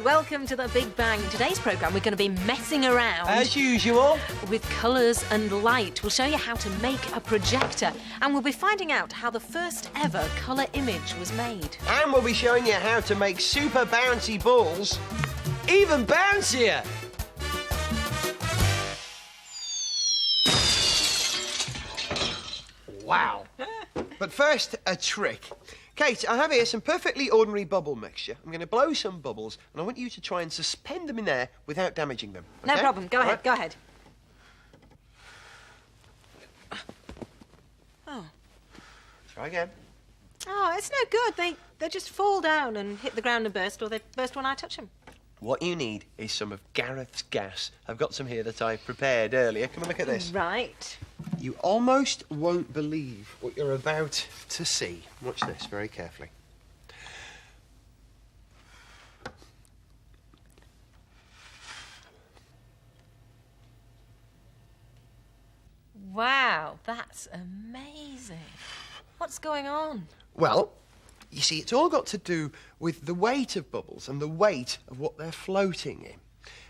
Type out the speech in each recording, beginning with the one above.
welcome to The Big Bang. In today's programme, we're going to be messing around... as usual. ...with colours and light. We'll show you how to make a projector, and we'll be finding out how the first ever colour image was made. And we'll be showing you how to make super bouncy balls even bouncier. Wow. But first, a trick. Kate, I have here some perfectly ordinary bubble mixture. I'm going to blow some bubbles, and I want you to try and suspend them in there without damaging them. Okay? No problem. Go ahead. Go ahead. Oh. Try again. Oh, it's no good. They just fall down and hit the ground and burst, or they burst when I touch them. What you need is some of Gareth's gas. I've got some here that I prepared earlier. Come and look at this. Right. You almost won't believe what you're about to see. Watch this very carefully. Wow, that's amazing. What's going on? Well, you see, it's all got to do with the weight of bubbles and the weight of what they're floating in.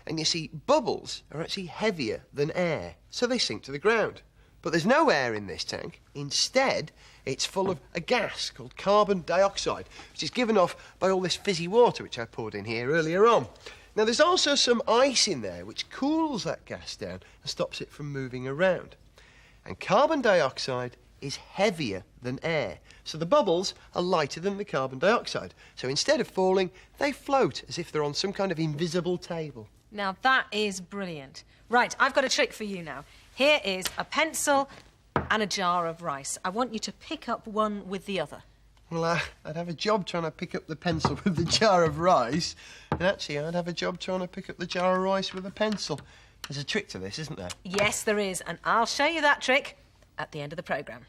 And you see, bubbles are actually heavier than air, so they sink to the ground. But there's no air in this tank. Instead, it's full of a gas called carbon dioxide, which is given off by all this fizzy water which I poured in here earlier on. Now, there's also some ice in there which cools that gas down and stops it from moving around. And carbon dioxide is heavier than air, so the bubbles are lighter than the carbon dioxide. So instead of falling, they float as if they're on some kind of invisible table. Now, that is brilliant. Right, I've got a trick for you now. Here is a pencil and a jar of rice. I want you to pick up one with the other. Well, I'd have a job trying to pick up the pencil with the jar of rice, and actually I'd have a job trying to pick up the jar of rice with a pencil. There's a trick to this, isn't there? Yes, there is, and I'll show you that trick at the end of the programme.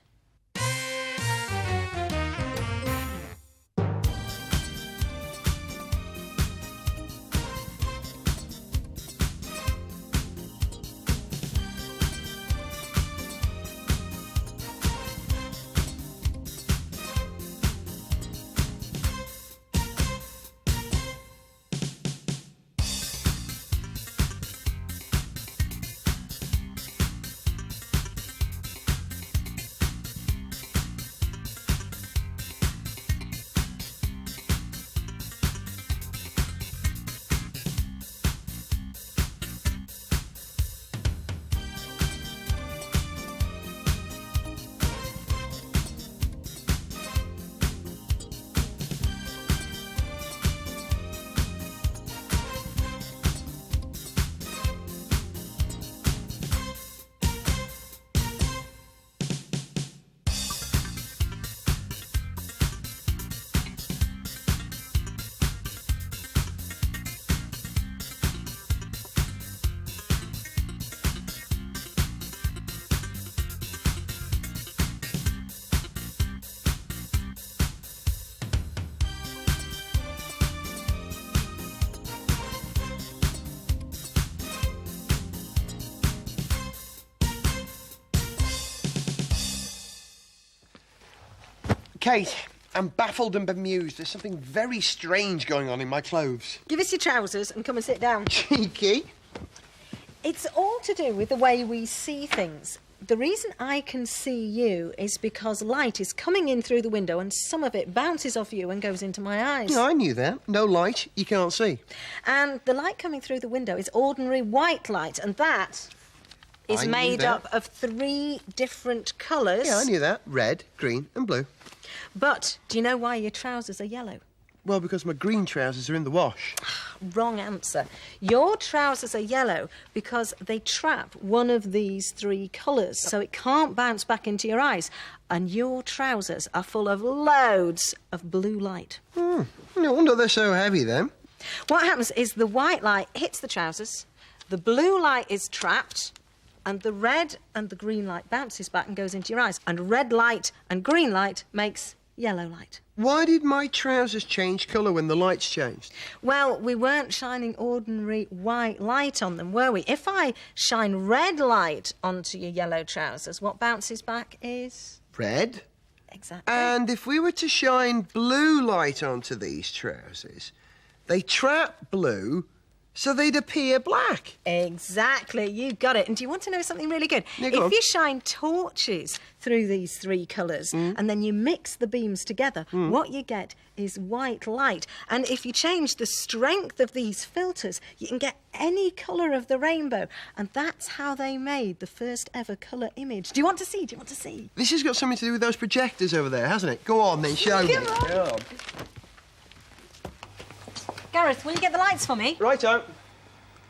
Kate, I'm baffled and bemused. There's something very strange going on in my clothes. Give us your trousers and come and sit down. Cheeky. It's all to do with the way we see things. The reason I can see you is because light is coming in through the window and some of it bounces off you and goes into my eyes. No, I knew that. No light, you can't see. And the light coming through the window is ordinary white light, and that is made up of 3 different colours. Yeah, I knew that. Red, green and blue. But do you know why your trousers are yellow? Well, because my green trousers are in the wash. Wrong answer. Your trousers are yellow because they trap one of these 3 colours, so it can't bounce back into your eyes. And your trousers are full of loads of blue light. No wonder they're so heavy, then. What happens is the white light hits the trousers, the blue light is trapped, and the red and the green light bounces back and goes into your eyes. And red light and green light makes yellow light. Why did my trousers change colour when the lights changed? Well, we weren't shining ordinary white light on them, were we? If I shine red light onto your yellow trousers, what bounces back is... Red. Exactly. And if we were to shine blue light onto these trousers, They trap blue so they'd appear black. Exactly, you got it. And do you want to know something really good? Yeah, go on. If you shine torches through these three colours and then you mix the beams together, what you get is white light. And if you change the strength of these filters, you can get any colour of the rainbow. And that's how they made the first ever colour image. Do you want to see? Do you want to see? This has got something to do with those projectors over there, hasn't it? Go on then, show me. Come on. Go on. Gareth, will you get the lights for me? Righto.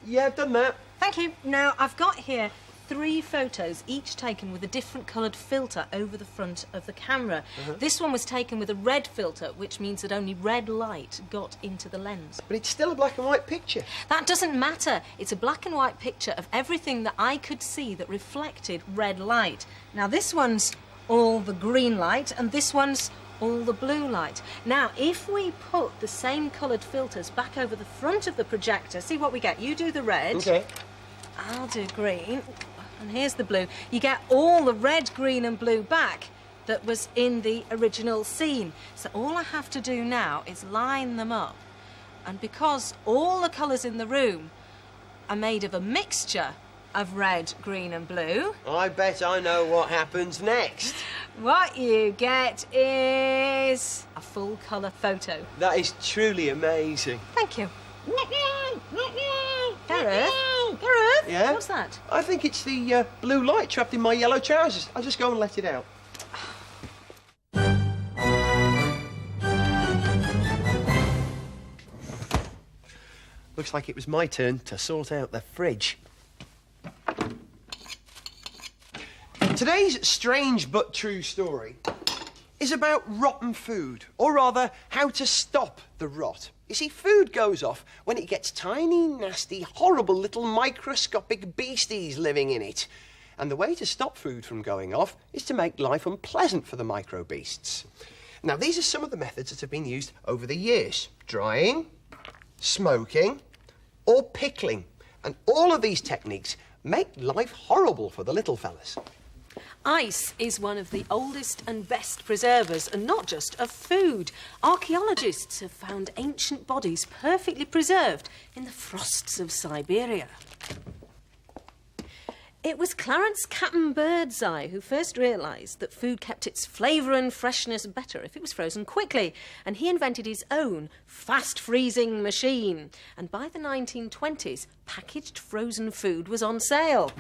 Yeah, I've done that. Thank you. Now, I've got here 3 photos, each taken with a different coloured filter over the front of the camera. This one was taken with a red filter, which means that only red light got into the lens. But it's still a black and white picture. That doesn't matter. It's a black and white picture of everything that I could see that reflected red light. Now, this one's all the green light, and this one's all the blue light. Now, if we put the same coloured filters back over the front of the projector, see what we get. You do the red. OK. I'll do green. And here's the blue. You get all the red, green and blue back that was in the original scene. So all I have to do now is line them up. And because all the colours in the room are made of a mixture of red, green and blue, I bet I know what happens next. what you get is a full colour photo. That is truly amazing. Thank you. Gareth? Gareth? Yeah? What's that? I think it's the blue light trapped in my yellow trousers. I'll just go and let it out. Looks like it was my turn to sort out the fridge. Today's strange but true story is about rotten food, or rather, how to stop the rot. You see, food goes off when it gets tiny, nasty, horrible little microscopic beasties living in it. And the way to stop food from going off is to make life unpleasant for the micro beasts. Now, these are some of the methods that have been used over the years. Drying, smoking, or pickling. And all of these techniques make life horrible for the little fellas. Ice is one of the oldest and best preservers, and not just of food. Archaeologists have found ancient bodies perfectly preserved in the frosts of Siberia. It was Clarence Captain Birdseye who first realised that food kept its flavour and freshness better if it was frozen quickly, and he invented his own fast-freezing machine. And by the 1920s, packaged frozen food was on sale.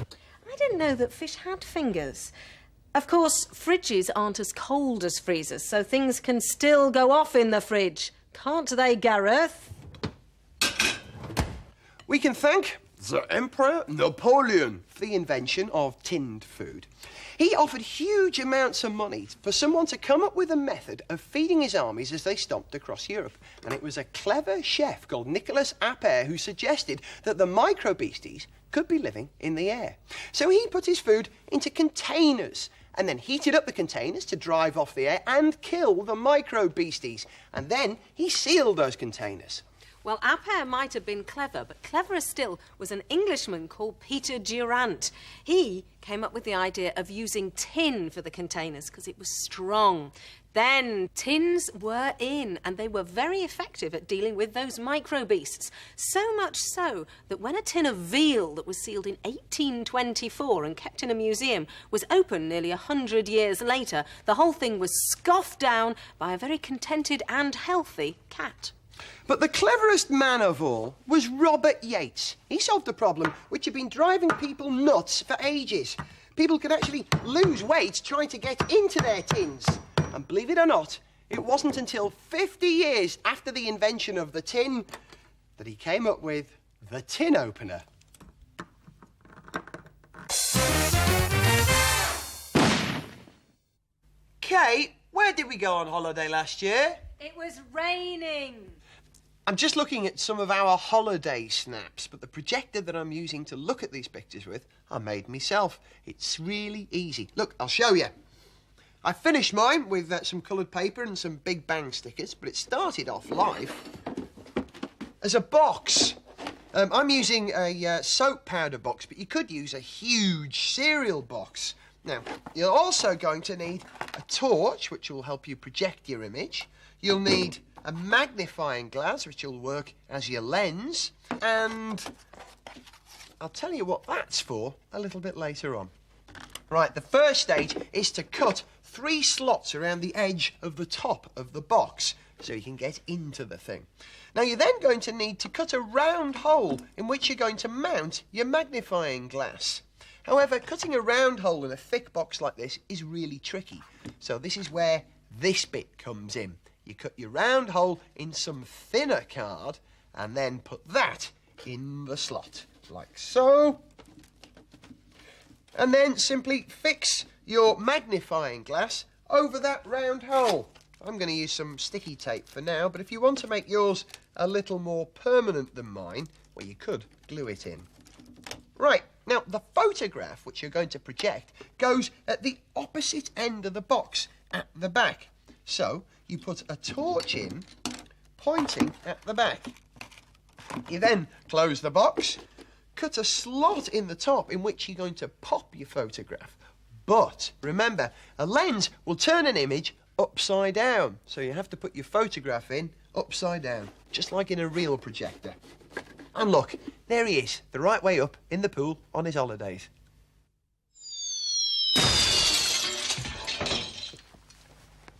I didn't know that fish had fingers. Of course, fridges aren't as cold as freezers, so things can still go off in the fridge. Can't they, Gareth? We can thank the Emperor Napoleon for the invention of tinned food. He offered huge amounts of money for someone to come up with a method of feeding his armies as they stomped across Europe. And it was a clever chef called Nicolas Appert who suggested that the micro beasties could be living in the air. So he put his food into containers and then heated up the containers to drive off the air and kill the micro beasties. And then he sealed those containers. Well, Appert might have been clever, but cleverer still was an Englishman called Peter Durant. He came up with the idea of using tin for the containers because it was strong. Then tins were in, and they were very effective at dealing with those micro beasts. So much so that when a tin of veal that was sealed in 1824 and kept in a museum was opened nearly 100 years later, the whole thing was scoffed down by a very contented and healthy cat. But the cleverest man of all was Robert Yates. He solved a problem which had been driving people nuts for ages. People could actually lose weight trying to get into their tins. And believe it or not, it wasn't until 50 years after the invention of the tin that he came up with the tin opener. Kate, where did we go on holiday last year? It was raining. I'm just looking at some of our holiday snaps, but the projector that I'm using to look at these pictures with, I made myself. It's really easy. Look, I'll show you. I finished mine with some coloured paper and some Big Bang stickers, but it started off live as a box. I'm using a soap powder box, but you could use a huge cereal box. Now, you're also going to need a torch, which will help you project your image. You'll need a magnifying glass, which will work as your lens, and I'll tell you what that's for a little bit later on. Right, the first stage is to cut 3 slots around the edge of the top of the box so you can get into the thing. Now, you're then going to need to cut a round hole in which you're going to mount your magnifying glass. However, cutting a round hole in a thick box like this is really tricky. So this is where this bit comes in. You cut your round hole in some thinner card and then put that in the slot, like so. And then simply fix your magnifying glass over that round hole. I'm going to use some sticky tape for now, but if you want to make yours a little more permanent than mine, well, you could glue it in. Right, now the photograph which you're going to project goes at the opposite end of the box, at the back. So you put a torch in, pointing at the back. You then close the box, cut a slot in the top in which you're going to pop your photograph. But remember, a lens will turn an image upside down, so you have to put your photograph in upside down, just like in a real projector. And look, there he is, the right way up in the pool on his holidays.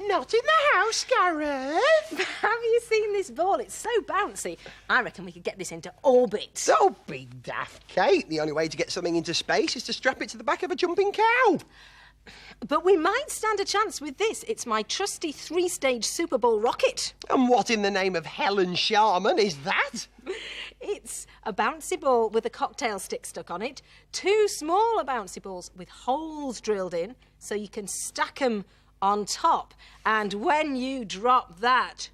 Not in the house, Gareth. Have you seen this ball? It's so bouncy. I reckon we could get this into orbit. Don't be daft, Kate. The only way to get something into space is to strap it to the back of a jumping cow. But we might stand a chance with this. It's my trusty 3-stage Super Bowl rocket. And what in the name of Helen Sharman is that? It's a bouncy ball with a cocktail stick stuck on it, 2 smaller bouncy balls with holes drilled in so you can stack them on top. And when you drop that,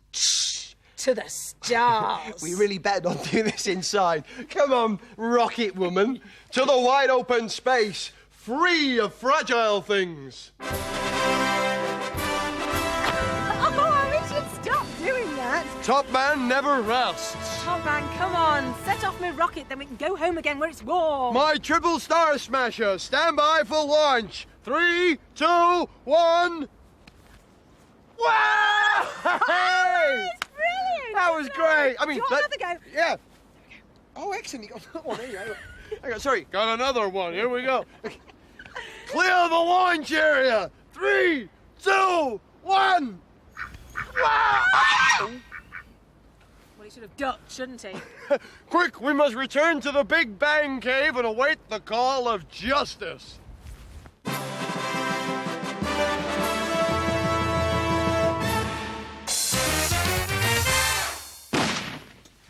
to the stars. We really better not do this inside. Come on, rocket woman, to the wide open space, free of fragile things. Oh, we should stop doing that. Top man never rests. Top man, come on, set off my rocket, then we can go home again where it's warm. My triple star smasher, stand by for launch. 3, 2, 1. Wow! Oh, it's brilliant! That was great. I mean, do you want another go? Yeah. Oh, excellent. You got another one. There you go. Hang on, sorry. Got another one. Here we go. Clear the launch area. 3, 2, 1. Wow! Well, he should have ducked, shouldn't he? Quick, we must return to the Big Bang Cave and await the call of justice.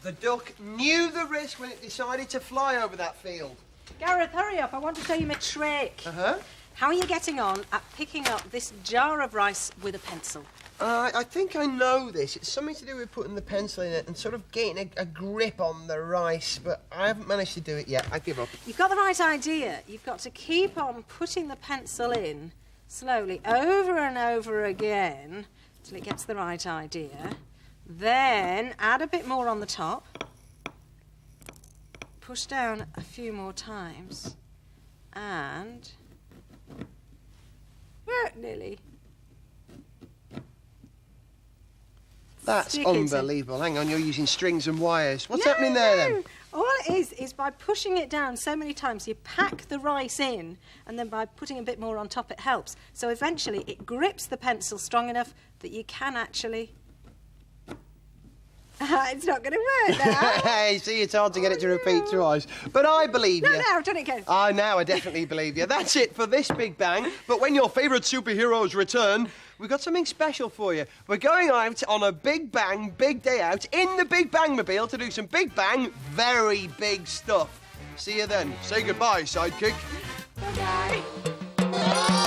The duck knew the risk when it decided to fly over that field. Gareth, hurry up. I want to show you my trick. Uh-huh. How are you getting on at picking up this jar of rice with a pencil? I think I know this. It's something to do with putting the pencil in it and sort of getting a grip on the rice, but I haven't managed to do it yet. I give up. You've got the right idea. You've got to keep on putting the pencil in slowly over and over again till it gets the right idea. Then add a bit more on the top. Push down a few more times. And... nearly. That's Stick it in. unbelievable. Hang on, you're using strings and wires. What's happening there, then? All it is by pushing it down so many times, you pack the rice in, and then by putting a bit more on top, it helps. So eventually it grips the pencil strong enough that you can actually... It's not going to work now. Hey, see, it's hard to get it to repeat twice. But I believe you. No, I've done it again. Now I definitely believe you. That's it for this Big Bang. But when your favourite superheroes return, we've got something special for you. We're going out on a Big Bang, big day out in the Big Bang-mobile to do some Big Bang, very big stuff. See you then. Say goodbye, sidekick. Bye-bye.